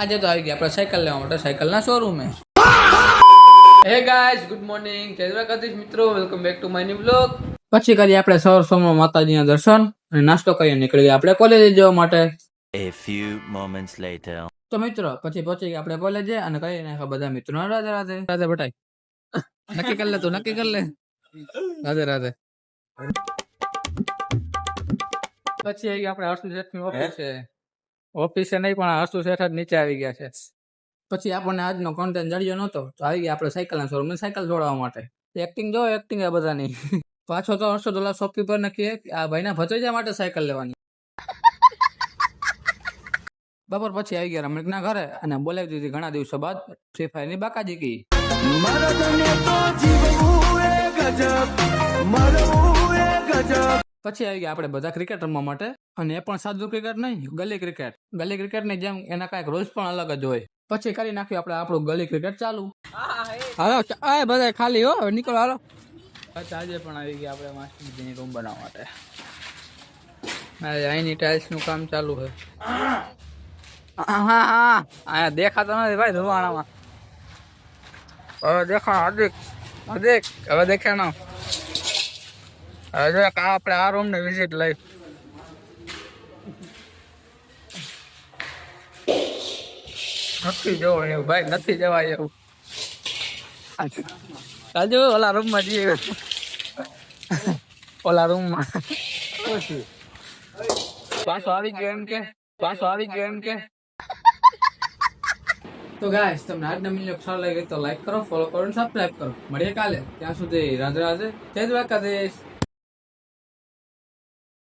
આજે તો આવી ગયા આપણે સાયકલ લેવા માટે સાયકલના શોરૂમે. હે ગાઈસ, ગુડ મોર્નિંગ, જય દ્વારકાધીશ મિત્રો, welcome back to my new blog. પછી કરીએ આપણે સવાર સવારમાં માતાજીના દર્શન અને નાસ્તો કરીને નીકળી આપણે કોલેજે જવા માટે. A few moments later. તો મિત્રો પછી પહોંચી ગયા આપણે કોલેજે અને કરી નાખ્યા બધા મિત્રો રાધે રાધે રાધે બટાઈ. નક્કી કરી લે તું, નક્કી કરી લે. રાધે રાધે. પછી આવી ગયા આપણે હર્ષુ શેઠની ઓફિસે નહીં પણ હર્ષુ શેઠ જ નીચે આવી ગયા છે. પછી આપણને આજનો કોન્ટેન્ટ જડ્યો નહોતો તો આવી ગયા આપણે સાયકલના શોરૂમે સાયકલ જોડાવા માટે. એક્ટિંગ જો એક્ટિંગ આ બધાની. પાછો તો હર્ષદ ઓલા શોપકીપર ને કહે કે આ ભાઈના ભત્રીજા માટે સાયકલ લેવાની. બપોર પછી આવી ગયા રમણીકના ઘરે અને બોલાવી દીધી ઘણા દિવસો બાદ ફ્રી ફાયર ની બાકાજી કી. પછી આવી ગયા આપણે બધા ક્રિકેટ રમવા માટે અને એ પણ સાદું ક્રિકેટ નહીં, ગલી ક્રિકેટ. ગલી ક્રિકેટની જેમ એના કાંઈક રૂલ્સ પણ અલગ જ હોય. પછી કરી નાખ્યું આપણે આપણું ગલી ક્રિકેટ ચાલુ. હાલો આ બધા ખાલી હો, નીકળો હાલો. આજે પણ આવી ગયા આપણે માસ્ટરજીની રૂમ બનાવવા માટે. અહીંની ટાઇલ્સ નું કામ ચાલુ છે. હા અહીંયા દેખાતો નથી ભાઈ ધુવાણામાં. હવે દેખાણ હાર્દિક હવે દેખાણો. હવે આપણે આ રૂમ ને વિઝિટ લઈ. નથી જવું એવું ભાઈ, નથી જવાય એવું. રાજુ ઓલા રૂમ માં જઈએ, ઓલા રૂમ માં પાછો આવી ગયો એમ કે, પાછો આવી ગયો એમ કે. તો ગાઈસ, તમને આજનો વિડિયો સારો લાગે તો લાઈક કરો, ફોલો કરો અને સબસ્ક્રાઇબ કરો. મળીએ કાલે. ત્યાં સુધી રાધે રાધે, જય દ્વારકાધીશ.